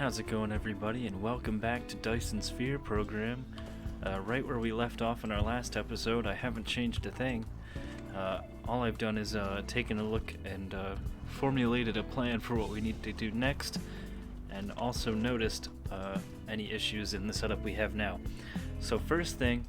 How's it going, everybody, and welcome back to Dyson Sphere program. Right where we left off in our last episode, I haven't changed a thing. All I've done is taken a look and formulated a plan for what we need to do next, and also noticed any issues in the setup we have now. So first thing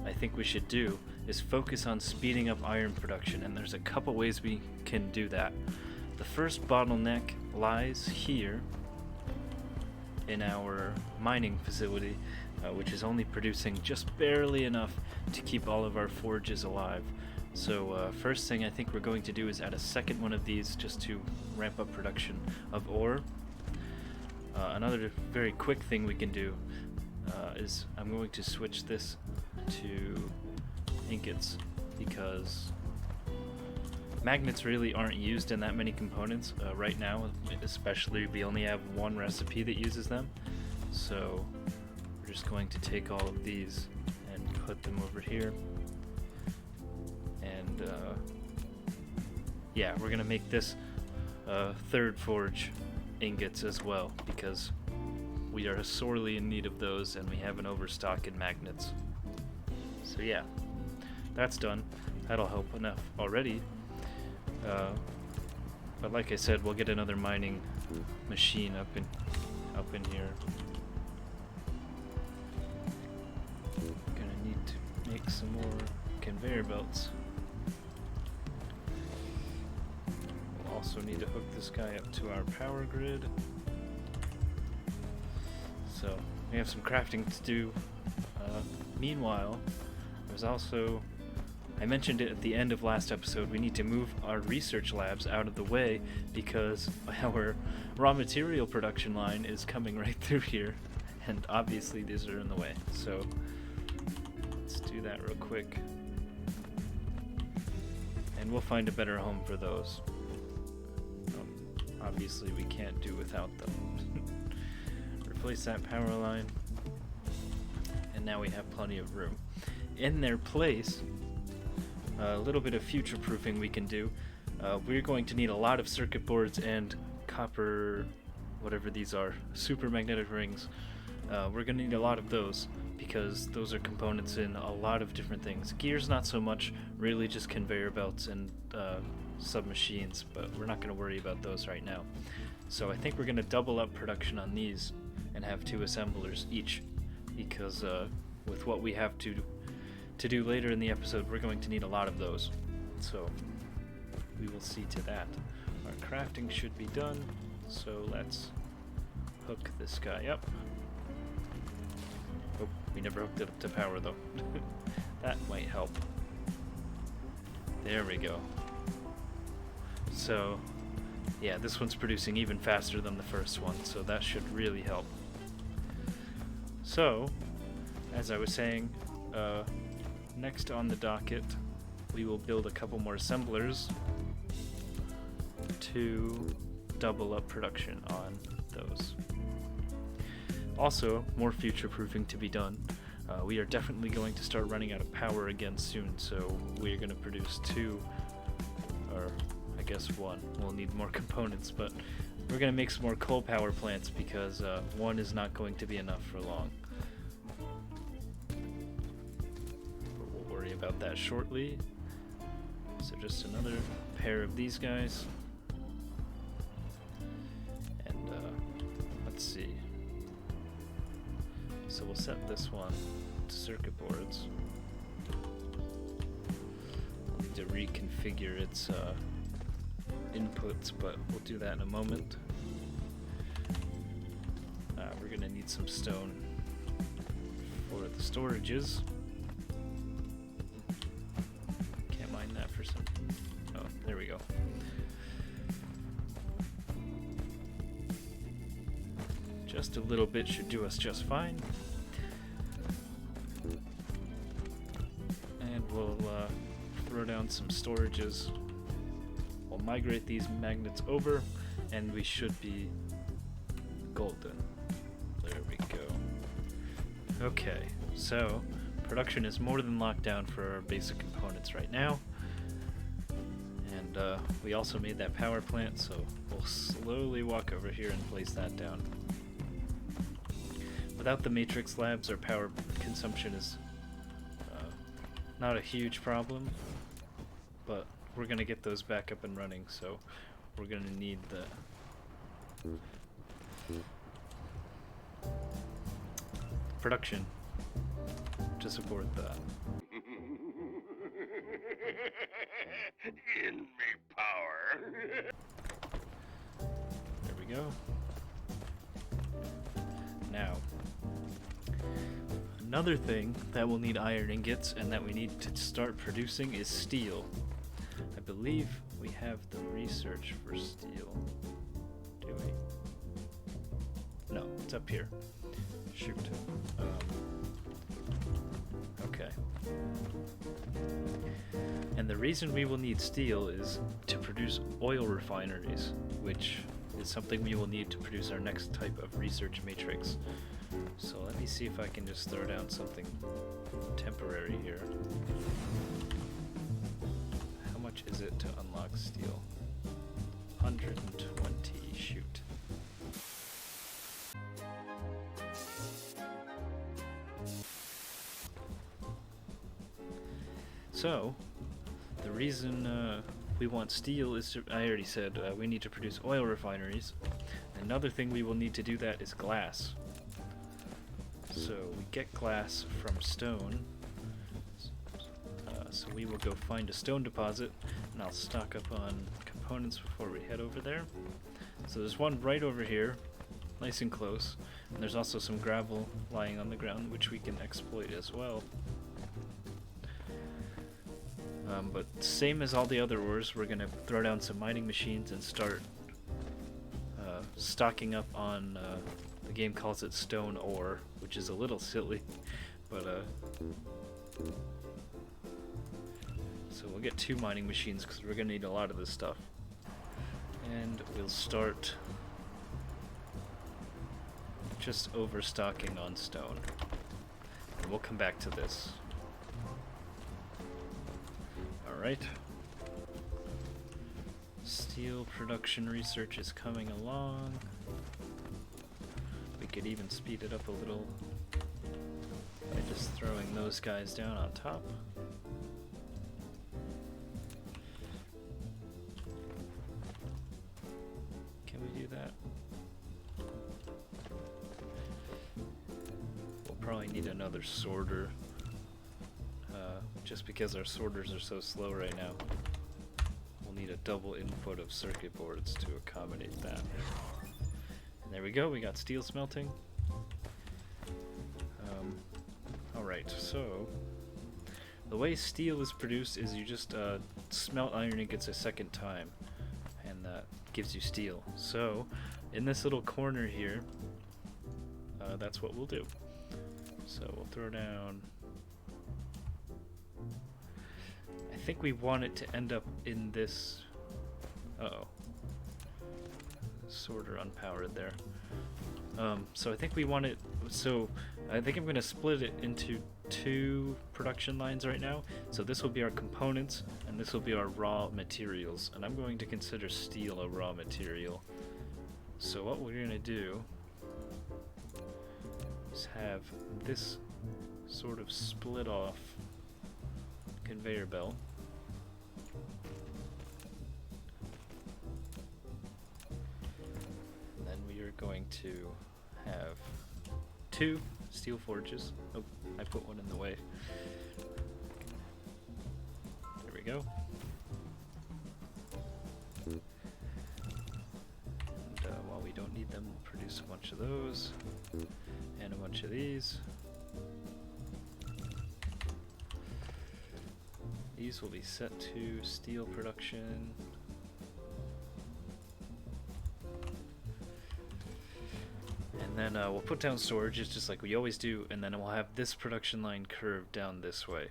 I think we should do is focus on speeding up iron production, and there's a couple ways we can do that. The first bottleneck lies here in our mining facility, which is only producing just barely enough to keep all of our forges alive. So first thing I think we're going to do is add a second one of these just to ramp up production of ore. Another very quick thing we can do is I'm going to switch this to ingots, because magnets really aren't used in that many components right now, especially we only have one recipe that uses them. So we're just going to take all of these and put them over here, and yeah, we're gonna make this third forge ingots as well, because we are sorely in need of those and we have an overstock in magnets. So yeah, that's done. That'll help enough already. But like I said, we'll get another mining machine up in here. Gonna need to make some more conveyor belts. We'll also need to hook this guy up to our power grid. So we have some crafting to do. Meanwhile, there's also, I mentioned it at the end of last episode, we need to move our research labs out of the way because our raw material production line is coming right through here, and obviously these are in the way. So let's do that real quick, and we'll find a better home for those. Obviously we can't do without them. Replace that power line, and now we have plenty of room. In their place, a little bit of future proofing we can do. We're going to need a lot of circuit boards and copper, whatever these are, super magnetic rings. We're going to need a lot of those because those are components in a lot of different things. Gears not so much, really just conveyor belts and sub-machines, but we're not going to worry about those right now. So I think we're going to double up production on these and have 2 assemblers each, because with what we have to do later in the episode, we're going to need a lot of those. So we will see to that. Our crafting should be done, so let's hook this guy up. Oh, we never hooked it up to power though. That might help. There we go. So yeah, this one's producing even faster than the first one, so that should really help. So, as I was saying, next on the docket, we will build a couple more assemblers to double up production on those. Also, more future proofing to be done. We are definitely going to start running out of power again soon, so we're going to produce 2, or I guess 1. We'll need more components, but we're going to make some more coal power plants because 1 is not going to be enough for long. About that shortly. So just another pair of these guys, and let's see. So we'll set this one to circuit boards. I'll need to reconfigure its inputs, but we'll do that in a moment. We're gonna need some stone for the storages. Oh, there we go. Just a little bit should do us just fine. And we'll throw down some storages. We'll migrate these magnets over, and we should be golden. There we go. Okay, so production is more than locked down for our basic components right now. We also made that power plant, so we'll slowly walk over here and place that down. without the matrix labs, our power consumption is not a huge problem, but we're gonna get those back up and running, so we're gonna need the production to support that. In me power. There we go. Now, another thing that will need iron ingots and that we need to start producing is steel. I believe we have the research for steel. Do we? No, it's up here. Shoot. Okay. And the reason we will need steel is to produce oil refineries, which is something we will need to produce our next type of research matrix. So let me see if I can just throw down something temporary here. How much is it to unlock steel? 120, shoot. So, the reason we want steel is to, I already said, we need to produce oil refineries. Another thing we will need to do that is glass. So we get glass from stone. So we will go find a stone deposit, and I'll stock up on components before we head over there. So there's one right over here, nice and close. And there's also some gravel lying on the ground, which we can exploit as well. But same as all the other ores, we're going to throw down some mining machines and start stocking up on, the game calls it stone ore, which is a little silly, but so we'll get 2 mining machines because we're going to need a lot of this stuff. And we'll start just overstocking on stone. And we'll come back to this. Alright. Steel production research is coming along. We could even speed it up a little by just throwing those guys down on top. Can we do that? We'll probably need another sorter. Just because our sorters are so slow right now, we'll need a double input of circuit boards to accommodate that. And there we go, we got steel smelting. Alright, so the way steel is produced is you just smelt iron ingots a second time, and that gives you steel. So in this little corner here, that's what we'll do. So we'll throw down, I think we want it to end up in this, sorter unpowered there. So I think we want it, so I think I'm going to split it into 2 production lines right now. So this will be our components, and this will be our raw materials, and I'm going to consider steel a raw material. So what we're going to do is have this sort of split off conveyor belt. And then we are going to have 2 steel forges. Oh, I put one in the way. There we go. And while we don't need them, we'll produce a bunch of those and a bunch of these. These will be set to steel production. And then we'll put down storages just like we always do, and then we'll have this production line curved down this way.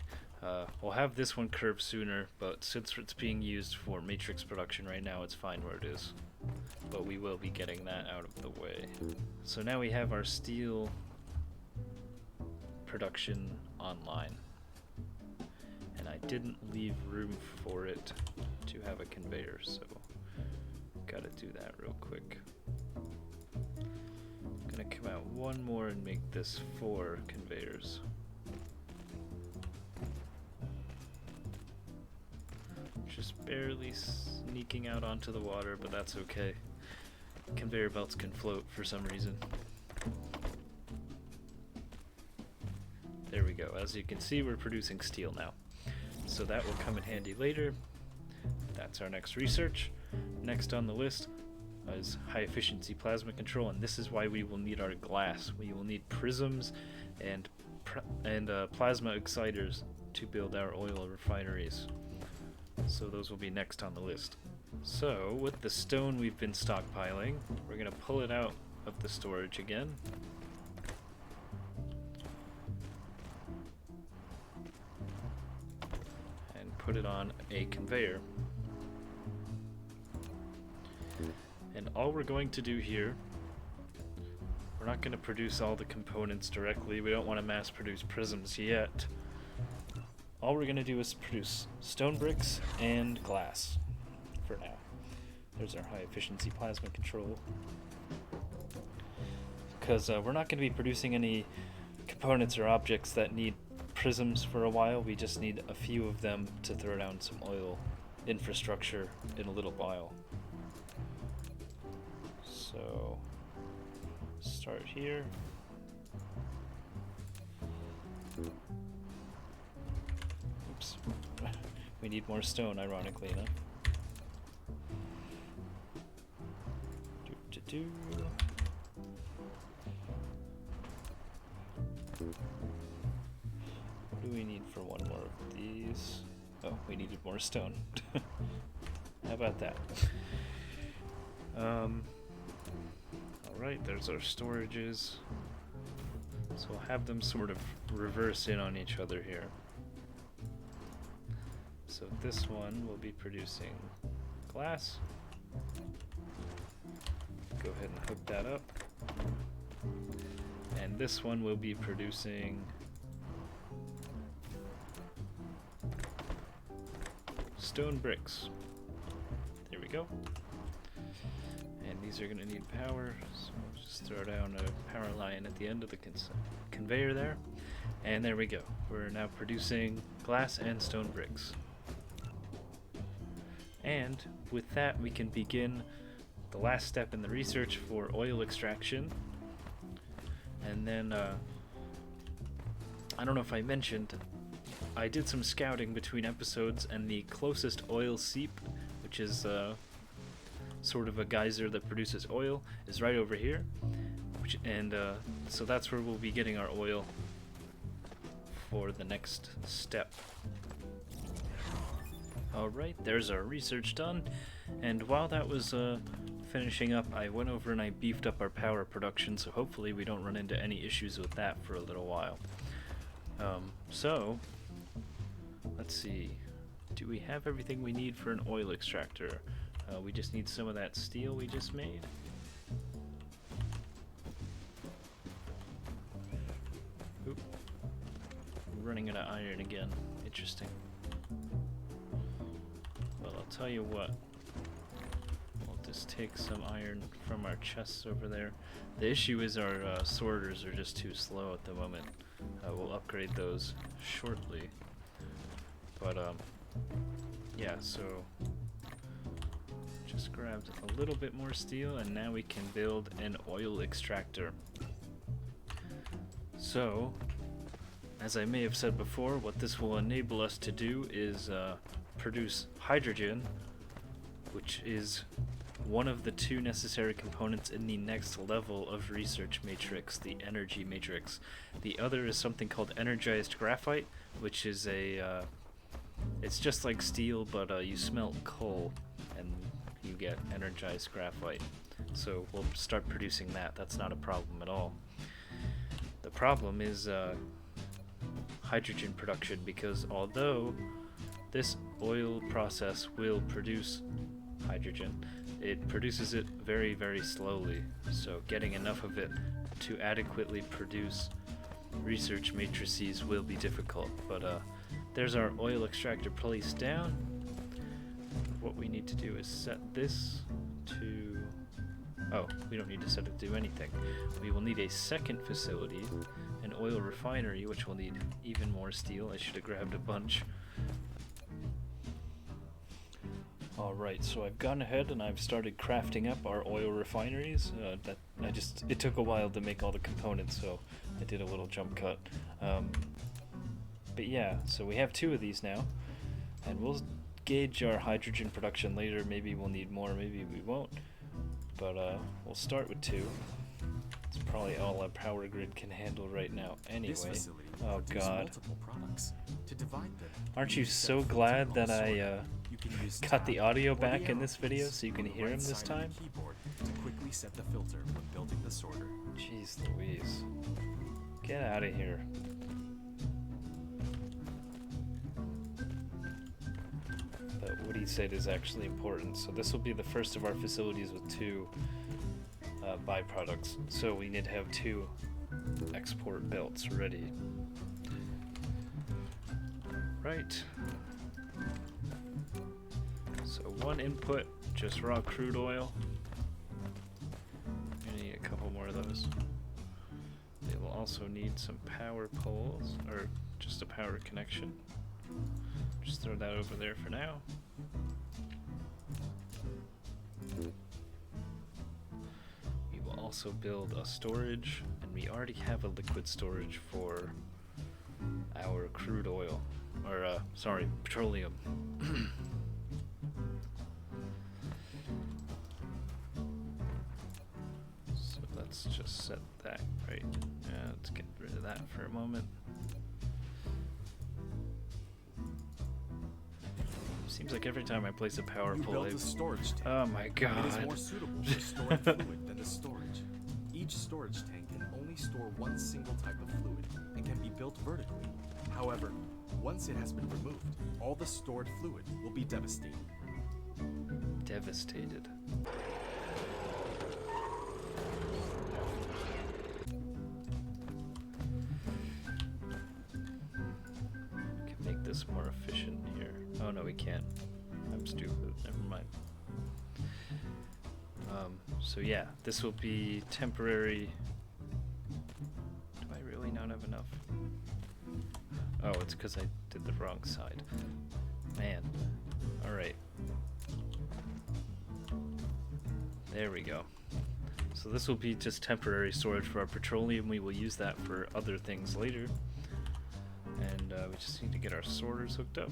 We'll have this one curved sooner, but since it's being used for matrix production right now, it's fine where it is. But we will be getting that out of the way. So now we have our steel production online. And I didn't leave room for it to have a conveyor, so gotta do that real quick. gonna come out one more and make this 4 conveyors. Just barely sneaking out onto the water, but that's okay. Conveyor belts can float for some reason. There we go. As you can see, we're producing steel now. So that will come in handy later. That's our next research. Next on the list is high efficiency plasma control, and this is why we will need our glass. We will need prisms and plasma exciters to build our oil refineries. So those will be next on the list. So with the stone we've been stockpiling, we're going to pull it out of the storage again. And put it on a conveyor. And all we're going to do here, we're not going to produce all the components directly. We don't want to mass produce prisms yet. All we're going to do is produce stone bricks and glass for now. There's our high efficiency plasma control. Because we're not going to be producing any components or objects that need prisms for a while. We just need a few of them to throw down some oil infrastructure in a little while. So, start here. Oops. We need more stone, ironically enough. What do we need for one more of these? Oh, we needed more stone. How about that? Alright, there's our storages. So we'll have them sort of reverse in on each other here. So this one will be producing glass. Go ahead and hook that up. And this one will be producing stone bricks. There we go. And these are going to need power, so we'll just throw down a power line at the end of the conveyor there. And there we go. We're now producing glass and stone bricks. And with that, we can begin the last step in the research for oil extraction. And then, I don't know if I mentioned, I did some scouting between episodes, and the closest oil seep, which is sort of a geyser that produces oil, is right over here. So that's where we'll be getting our oil for the next step. Alright, there's our research done, and while that was finishing up, I went over and I beefed up our power production, so hopefully we don't run into any issues with that for a little while. So, let's see, do we have everything we need for an oil extractor? We just need some of that steel we just made. Oop. Running out of iron again. Interesting. Well, I'll tell you what. We'll just take some iron from our chests over there. The issue is our sorters are just too slow at the moment. We'll upgrade those shortly. But, yeah, so just grabbed a little bit more steel, and now we can build an oil extractor. So, as I may have said before, what this will enable us to do is produce hydrogen, which is one of the 2 necessary components in the next level of research matrix, the energy matrix. The other is something called energized graphite, which is a it's just like steel, but you smelt coal and you get energized graphite. So we'll start producing that. That's not a problem at all. The problem is hydrogen production, because although this oil process will produce hydrogen, it produces it very, very slowly. So getting enough of it to adequately produce research matrices will be difficult. But there's our oil extractor placed down. What we need to do is set this to Oh, we don't need to set it to do anything. We will need a second facility, an oil refinery, which will need even more steel. I should have grabbed a bunch. Alright, so I've gone ahead and I've started crafting up our oil refineries. It took a while to make all the components, so I did a little jump cut. But yeah, so we have 2 of these now, and we'll gauge our hydrogen production later. Maybe we'll need more, maybe we won't. But we'll start with 2. It's probably all our power grid can handle right now anyway. Oh god. Aren't you so glad that I cut the audio back in this video so you can hear him this time? Jeez Louise. Get out of here. But what he said is actually important. So this will be the first of our facilities with 2 byproducts. So we need to have 2 export belts ready. Right. So 1 input, just raw crude oil. We need a couple more of those. They will also need some power poles, or just a power connection. Just throw that over there for now. We will also build a storage, and we already have a liquid storage for our crude oil, or sorry, petroleum. So let's just set that right. Let's get rid of that for a moment. Seems like every time I place a power pole, oh my god. It is more suitable for storing fluid than the storage. Each storage tank can only store one single type of fluid and can be built vertically. However, once it has been removed, all the stored fluid will be devastated. Devastated. We can make this more efficient here. Oh no, we can't. I'm stupid. Never mind. So yeah, this will be temporary. Do I really not have enough? Oh, it's because I did the wrong side. Man. Alright. There we go. So this will be just temporary storage for our petroleum. We will use that for other things later. And we just need to get our sorters hooked up.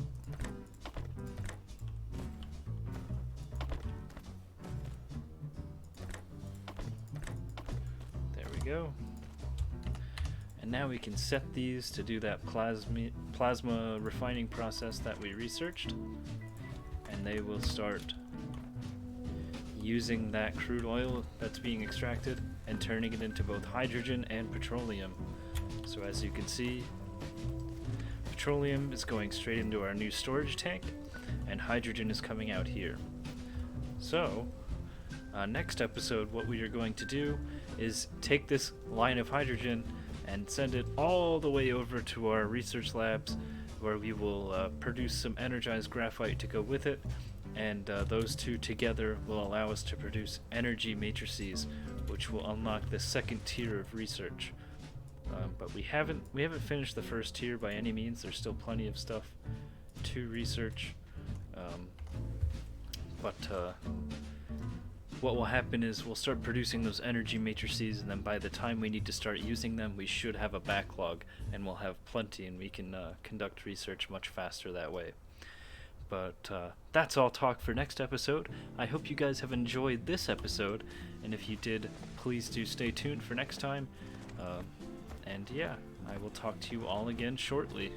There we go. And now we can set these to do that plasma refining process that we researched. And they will start using that crude oil that's being extracted and turning it into both hydrogen and petroleum. So as you can see, petroleum is going straight into our new storage tank, and hydrogen is coming out here. So, next episode, what we are going to do is take this line of hydrogen and send it all the way over to our research labs, where we will produce some energized graphite to go with it, and those 2 together will allow us to produce energy matrices, which will unlock the second tier of research. But we haven't finished the first tier by any means. There's still plenty of stuff to research. What will happen is we'll start producing those energy matrices, and then by the time we need to start using them, we should have a backlog, and we'll have plenty, and we can conduct research much faster that way. But that's all talk for next episode. I hope you guys have enjoyed this episode, and if you did, please do stay tuned for next time. And yeah, I will talk to you all again shortly.